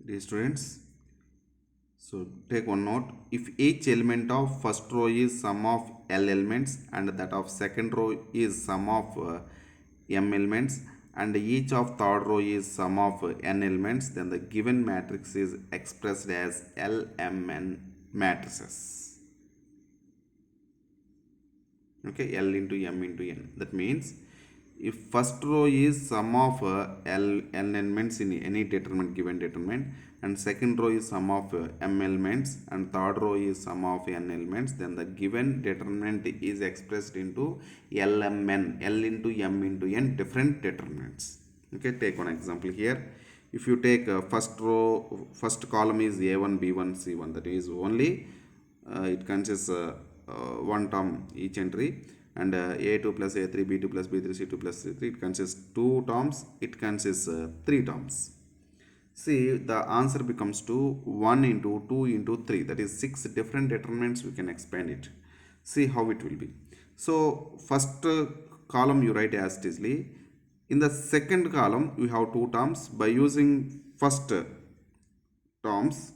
Dear students, so take one note. If each element of first row is sum of L elements and that of second row is sum of M elements and each of third row is sum of N elements, then the given matrix is expressed as LMN matrices. Okay, L into M into N. That means if first row is sum of N elements in any determinant given determinant and second row is sum of M elements and third row is sum of N elements, then the given determinant is expressed into LMN, L into M into N different determinants. Okay, take one example here. If you take first row, first column is A1 B1 C1, that is only it consists one term each entry, and a2 plus a3 b2 plus b3 c2 plus c3, it consists two terms, it consists three terms. See, the answer becomes to 1 into 2 into 3, that is 6 different determinants. We can expand it. See how it will be. So first column you write as it isly. In the second column we have two terms. By using first terms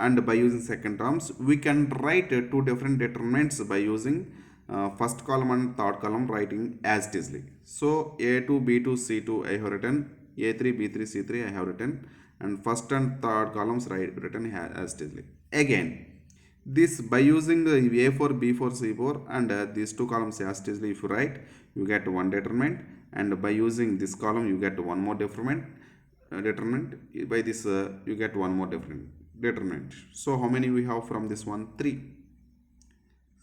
and by using second terms, we can write two different determinants by using first column and third column writing as it isly. So a2 b2 c2 I have written, a3 b3 c3 I have written, and first and third columns written as it isly. Again, this by using a4 b4 c4 and these two columns as it isly, if you write, you get one determinant, and by using this column you get one more determinant. By this you get one more determinant. So how many we have from this one? 3.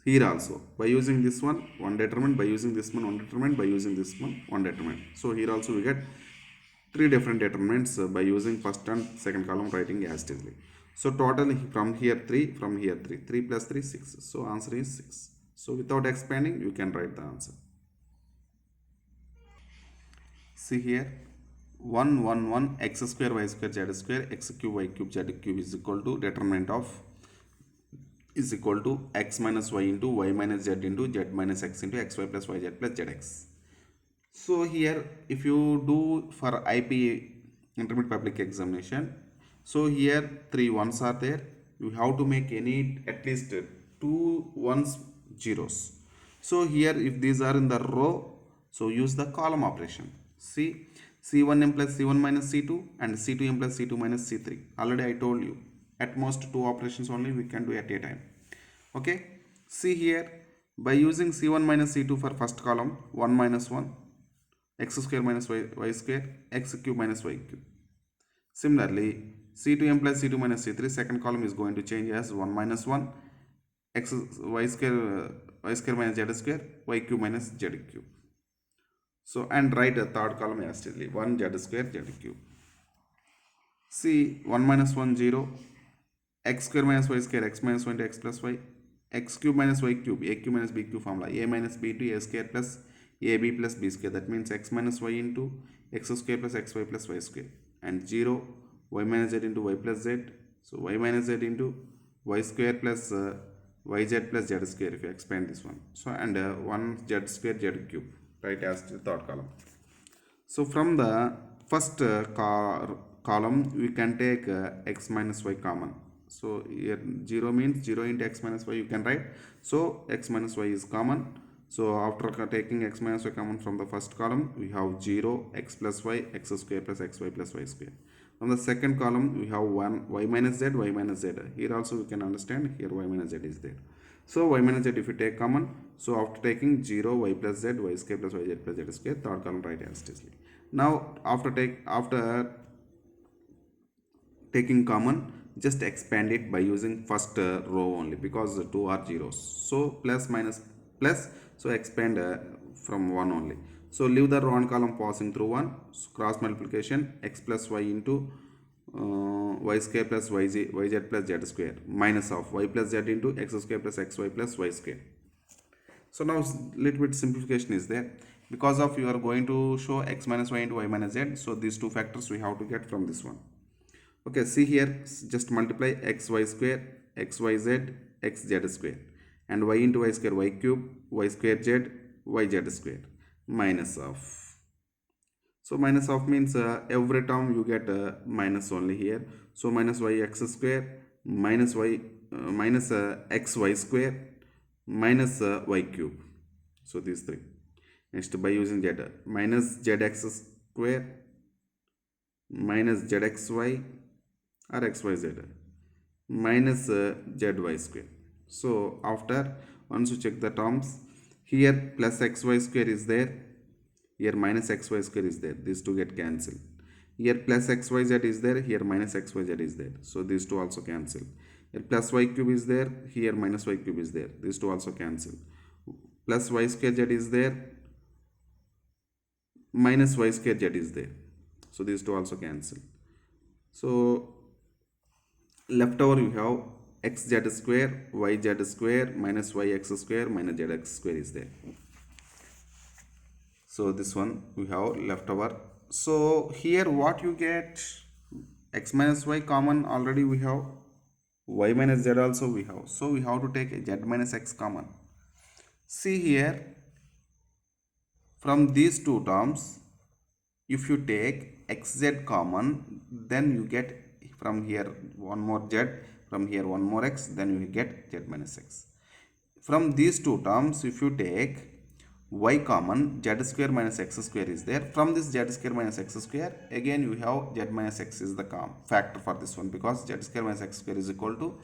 Here also by using this one determinant, by using this one determinant, by using this one determinant. So here also we get 3 different determinants by using first and second column writing as it is. So total from here 3, from here 3, 3 plus 3 6. So answer is 6. So without expanding you can write the answer. See here, 1 1 1 x square y square z square x cube y cube z cube is equal to determinant of is equal to x minus y into y minus z into z minus x into xy plus yz plus zx. So here if you do for IP intermediate public examination, so here 3 ones are there. You have to make any at least 2 ones zeros. So here if these are in the row, so use the column operation. See, C1m plus C1 minus C2 and C2m plus C2 minus C3. Already I told you, at most 2 operations only we can do at a time. Okay, see here, by using C1 minus C2 for first column, 1 minus 1, x square minus y square, x cube minus y cube. Similarly, C2m plus C2 minus C3, second column is going to change as 1 minus 1, y square minus z square, y cube minus z cube. So, and write a third column as 1 z square z cube. See, 1 minus 1 0, x square minus y square, x minus 1 into x plus y, x cube minus y cube, a cube minus b cube formula, a minus b to a square plus ab plus b square, that means x minus y into x square plus xy plus y square, and 0 y minus z into y plus z, so y minus z into y square plus yz plus z square if you expand this one. So, and 1 z square z cube, right, as the third column. So from the first column we can take x minus y common. So here 0 means 0 into x minus y you can write. So x minus y is common. So after taking x minus y common from the first column, we have 0, x plus y, x square plus xy plus y square. From the second column we have 1, y minus z, y minus z. Here also we can understand, here y minus z is there. So y minus z if you take common, so after taking 0, y plus z, y square plus yz plus z square, third column write as it is. Now after taking common, just expand it by using first row only, because the 2 are zeros. So plus minus plus, so expand from 1 only. So leave the row and column passing through 1. So cross multiplication, x plus y into y square plus yz plus z square, minus of y plus z into x square plus xy plus y square. So now little bit simplification is there, because of you are going to show x minus y into y minus z. So these two factors we have to get from this one. Okay, see here, just multiply xy square, xyz, xz square, and y into y square, y cube, y square z, yz square, minus of. So minus of means every term you get minus only here. So minus y x square minus y minus x y square minus y cube. So these three. Next, by using z, minus zx square minus zxy or xyz minus zy square. So after, once you check the terms, here plus xy square is there, here minus xy square is there, these two get cancelled. Here plus xyz is there, here minus xyz is there, so these two also cancel. Here plus y cube is there, here minus y cube is there, these two also cancel. Plus y square z is there, minus y square z is there, so these two also cancel. So left over you have xz square yz square minus yx square minus zx square is there. So this one we have left over. So here what you get, x minus y common already we have, y minus z also we have, so we have to take z minus x common. See here, from these two terms, if you take xz common, then you get from here one more z, from here one more x, then you get z minus x. From these two terms, if you take y common, z square minus x square is there. From this z square minus x square, again you have z minus x is the factor for this one, because z square minus x square is equal to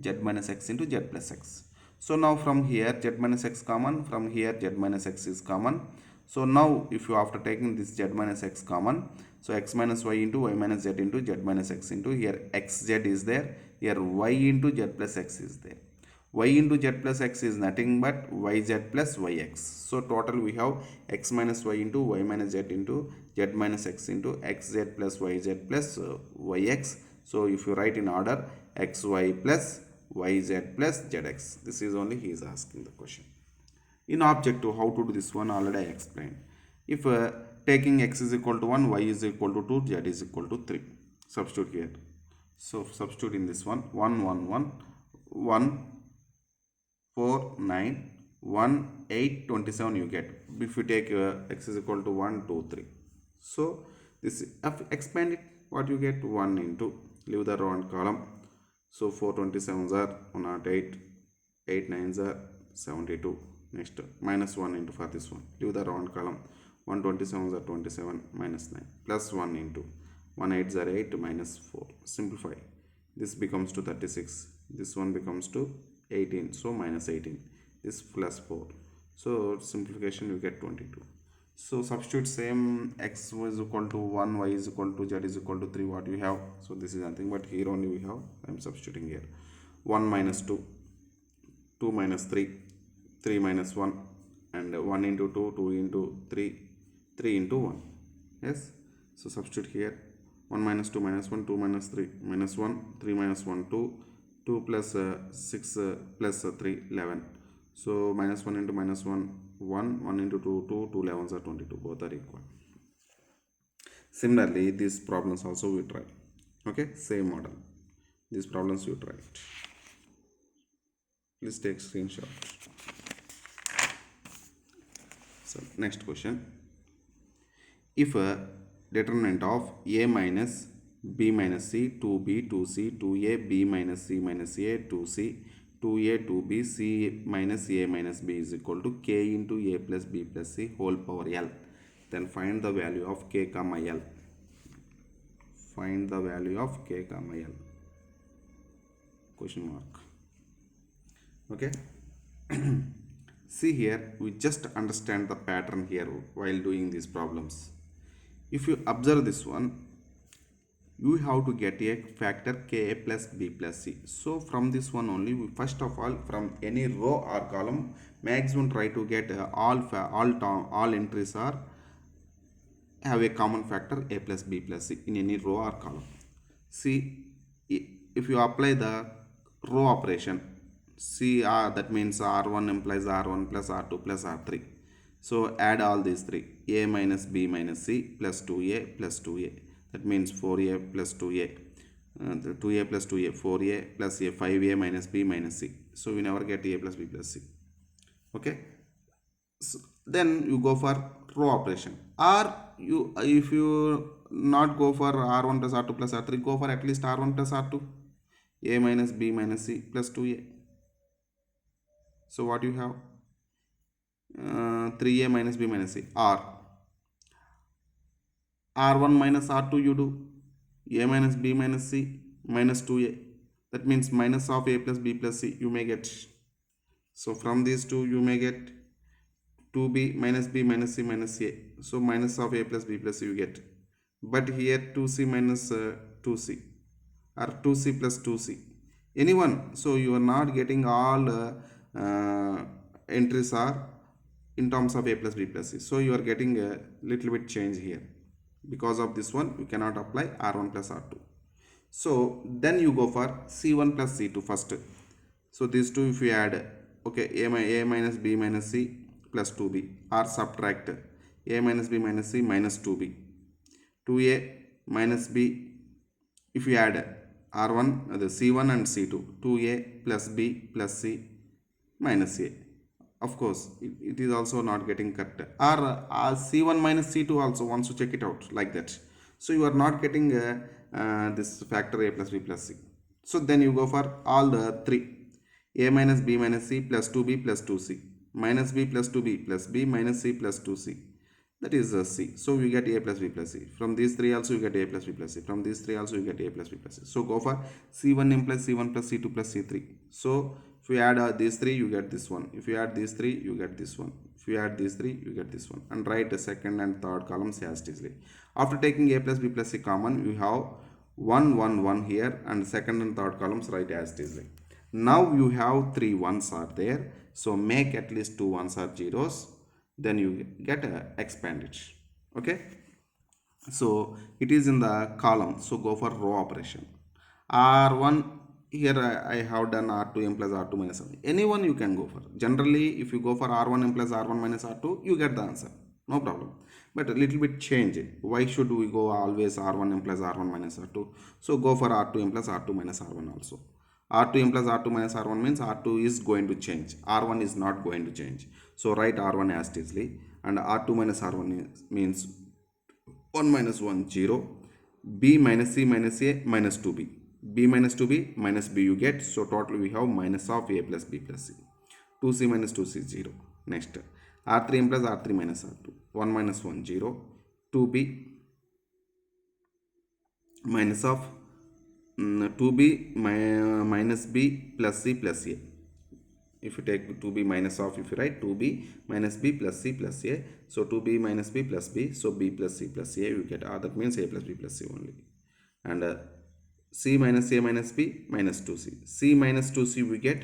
z minus x into z plus x. So now from here z minus x common, from here z minus x is common. So now if you, after taking this z minus x common, so x minus y into y minus z into z minus x into, here xz is there, here y into z plus x is there. Y into z plus x is nothing but yz plus yx. So total we have x minus y into y minus z into z minus x into xz plus yz plus yx. So if you write in order, xy plus yz plus zx. This is only he is asking the question. In objective, how to do this one already I explained. If taking x is equal to 1, y is equal to 2, z is equal to 3. Substitute here. So substitute in this one, 1, 1, 1, 1, 4, 9, 1, 8, 27 you get. If you take x is equal to 1, 2, 3. So this, expand it, what you get, 1 into, leave the row and column. So 4 27s are 108, 8 9s are 72. Next, minus 1 into for this one, leave the row and column. 1 27s are 27 minus 9, plus 1 into 1 8s are 8 minus 4. Simplify. This becomes to 36. This one becomes to 18. So minus 18. This plus 4. So simplification you get 22. So substitute same, x is equal to 1, y is equal to z is equal to 3. What you have? So this is nothing but here only we have. I am substituting here. 1 minus 2, 2 minus 3, 3 minus 1, and 1 into 2, 2 into 3, 3 into 1. Yes. So substitute here. 1 minus 2 minus 1, 2 minus 3 minus 1, 3 minus 1, 2, 2 plus 6 plus 3, 11. So minus 1 into minus 1, 1, 1 into 2, 2, 2 11s are 22, both are equal. Similarly, these problems also we try. Okay, same model. These problems you try it. Please take screenshot. So next question. If a determinant of a minus b minus c, 2b, 2c, 2a, b minus c minus a, 2c, 2a, 2b, c minus a minus b is equal to k into a plus b plus c whole power l, then find the value of k comma l. Find the value of k comma l. Question mark. Okay. See here, we just understand the pattern here while doing these problems. If you observe this one, you have to get a factor ka plus b plus c. So from this one only, we first of all, from any row or column, maximum try to get all entries are have a common factor a plus b plus c in any row or column. See, if you apply the row operation, see that means r1 implies r1 plus r2 plus r3. So add all these three, a minus b minus c plus 2a plus 2a. That means 4a plus 2a, 2a plus 2a, 4a plus a, 5a minus b minus c. So we never get a plus b plus c. Okay. So then you go for row operation, or you if you not go for r1 plus r2 plus r3, go for at least r1 plus r2, a minus b minus c plus 2a. So what you have, 3a minus b minus c, or r1 minus r2 you do, a minus b minus c minus 2a, that means minus of a plus b plus c you may get. So from these two you may get 2b minus b minus c minus a, so minus of a plus b plus c you get. But here 2c minus 2c, or 2c plus 2c, anyone. So you are not getting all entries are in terms of a plus b plus c, so you are getting a little bit change here. Because of this one you cannot apply r1 plus r2. So then you go for c1 plus c2 first. So these two if you add, okay, a minus b minus c plus 2b, or subtract a minus b minus c minus 2b, 2a minus b, if you add r1 the c1 and c2, 2a plus b plus c minus a. Of course it is also not getting correct, or c1 minus c2 also once you check it out like that. So you are not getting this factor a plus b plus c. So then you go for all the three, a minus b minus c plus 2b plus 2c minus b plus 2b plus b minus c plus 2c, that is c. So we get a plus b plus c. From these three also you get a plus b plus c. From these three also you get a plus b plus c. So go for c1 implies c1 plus c2 plus c3. So if you add these three you get this one, if you add these three you get this one, if you add these three you get this one, and write the second and third columns as easily. After taking a plus b plus c common, you have 1 1 1 here, and second and third columns write as easily. Now you have 3 ones are there, so make at least 2 ones are zeros, then you get expand it. Okay, so it is in the column, so go for row operation. R1, here I have done R2 m plus R2 minus r1, anyone you can go for. Generally if you go for R1 m plus R1 minus R2 you get the answer, no problem. But a little bit change, why should we go always R1 m plus R1 minus R2? So go for R2 m plus R2 minus R1 also. R2 m plus R2 minus R1 means R2 is going to change, R1 is not going to change. So write R1 as easily, and R2 minus R1 means 1 minus 1 0, b minus c minus a minus 2b, b minus 2b minus b you get. So total we have minus of a plus b plus c, 2c minus 2c 0. Next R3 m plus R3 minus R2, 1 minus 1 0, 2b minus of 2b minus b plus c plus a. If you take 2b minus of, if you write 2b minus b plus c plus a, so 2b minus b plus b, so b plus c plus a you get, that means a plus b plus c only. And c minus a minus b minus 2c, c minus 2c we get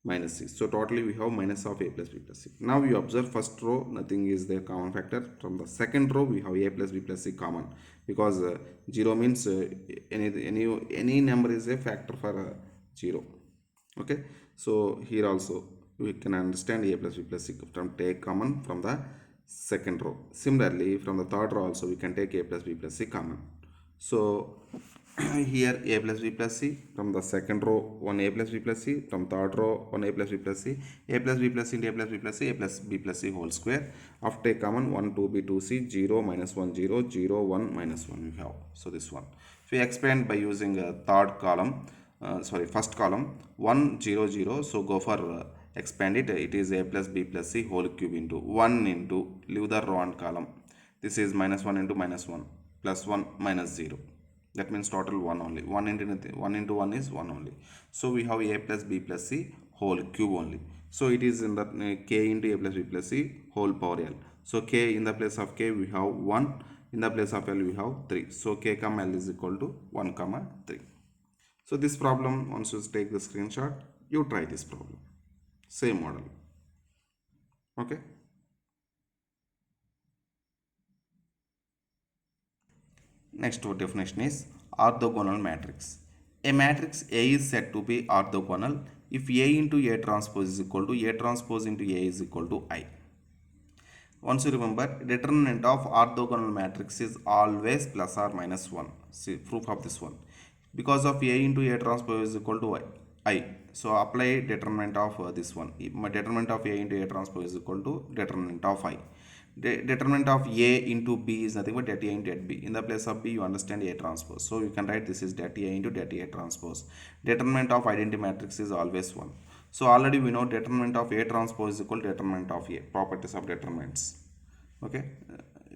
minus c. So totally we have minus of a plus b plus c. Now you observe first row nothing is the common factor. From the second row we have a plus b plus c common, because 0 means any number is a factor for 0. Okay, so here also we can understand a plus b plus c from take common from the second row. Similarly from the third row also we can take a plus b plus c common. So here a plus b plus c, from the second row 1 a plus b plus c, from third row 1 a plus b plus c, a plus b plus c into a plus b plus c, a plus b plus c whole square. After take common 1 2b 2c, 0 minus 1 0, 0 1 minus 1 you have. So this one if we expand by using a third column, first column 1 0 0, so go for expand it, it is a plus b plus c whole cube into 1 into, leave the row and column, this is minus 1 into minus 1 plus 1 minus 0, that means total 1 only, 1 into 1 is 1 only. So we have a plus b plus c whole cube only. So it is in the k into a plus b plus c whole power l. So k, in the place of k we have 1, in the place of l we have 3. So k comma l is equal to 1 comma 3. So this problem, once you take the screenshot, you try this problem, same model. Okay. Next definition is orthogonal matrix. A matrix A is said to be orthogonal if A into A transpose is equal to A transpose into A is equal to I. Once you remember, determinant of orthogonal matrix is always plus or minus 1. See proof of this one. Because of A into A transpose is equal to I. So apply determinant of this one. Determinant of A into A transpose is equal to determinant of I. Determinant of A into B is nothing but det A into det B. In the place of B, you understand A transpose. So you can write this is det A into det A transpose. Determinant of identity matrix is always 1. So already we know determinant of A transpose is equal to determinant of A. Properties of determinants. Okay.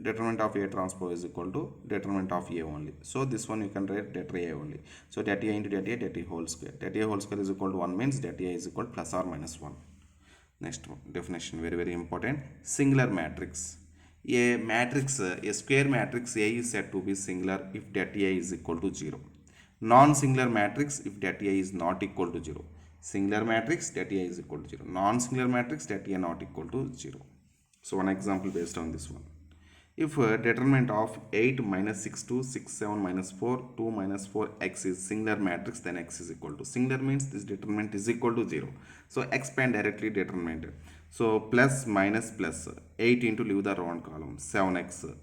Determinant of A transpose is equal to determinant of A only. So this one you can write det A only. So det A into det A, det A whole square. Det A whole square is equal to 1 means det A is equal to plus or minus 1. Next definition, very important. Singular matrix. A matrix, a square matrix A is said to be singular if det A is equal to 0. Non-singular matrix if det A is not equal to 0. Singular matrix det A is equal to 0. Non-singular matrix det A not equal to 0. So one example based on this one. If determinant of 8 minus 6 2 6 7 minus 4 2 minus 4 x is singular matrix, then x is equal to, singular means this determinant is equal to 0. So expand directly determinant. So plus minus plus 8 into, leave the row and column, 7x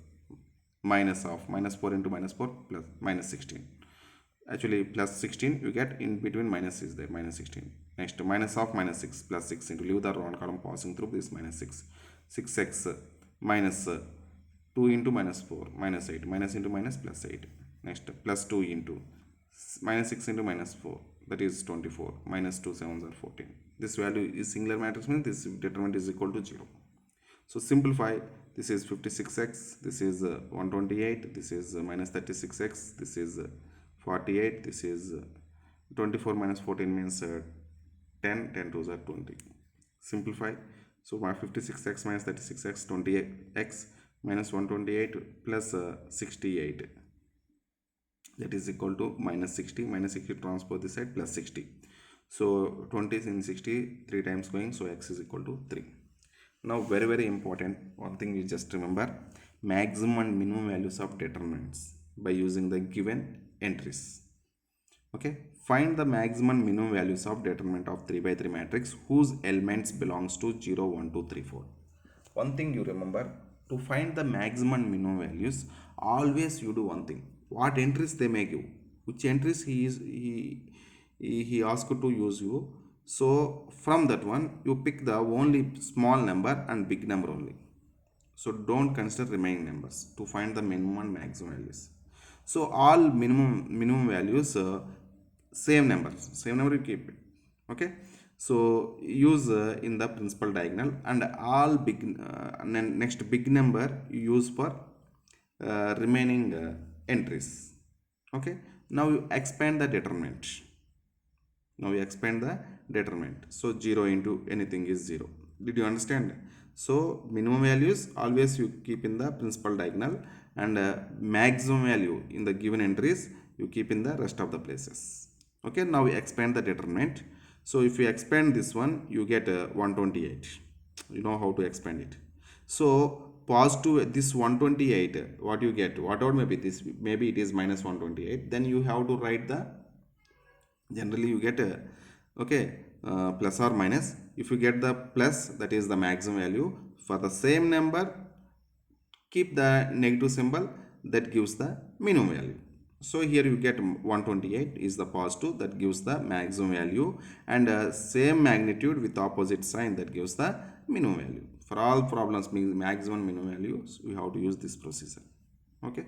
minus of minus 4 into minus 4 plus minus 16. Actually plus 16 you get, in between minus is there, minus 16. Next minus of minus 6 plus 6 into, leave the row and column passing through this minus 6. 6x minus 2 into minus 4 minus 8, minus into minus plus 8. Next plus 2 into minus 6 into minus 4, that is 24, minus 2 7s are 14. This value is singular matrix means this determinant is equal to 0. So simplify, this is 56x, this is 128, this is minus 36x, this is 48, this is 24 minus 14 means 10, 10 2s are 20. Simplify, so my 56x minus 36x, 28x minus 128 plus 68, that is equal to minus 60, minus 60 transpose this side plus 60. So 20 is in 60, 3 times going, so x is equal to 3. Now very important, one thing you just remember, maximum and minimum values of determinants by using the given entries. Okay, find the maximum and minimum values of determinant of 3 by 3 matrix whose elements belongs to 0 1 2 3 4. One thing you remember, to find the maximum and minimum values, always you do one thing, what entries they may give, which entries he asked to use you. So from that one you pick the only small number and big number only. So don't consider remaining numbers to find the minimum and maximum values. So all minimum values same number you keep it. Okay, so use in the principal diagonal, and all big next big number you use for remaining entries. Okay, now you expand the determinant. So 0 into anything is 0. Did you understand? So minimum values always you keep in the principal diagonal, and maximum value in the given entries you keep in the rest of the places. Okay, now we expand the determinant. So if you expand this one, you get 128. You know how to expand it. So positive, this 128, what you get, whatever maybe this, maybe it is minus 128, then you have to write the, generally you get plus or minus. If you get the plus, that is the maximum value. For the same number, keep the negative symbol, that gives the minimum value. So here you get 128 is the positive, that gives the maximum value, and same magnitude with opposite sign, that gives the minimum value. For all problems, maximum minimum values, we have to use this procedure. Okay.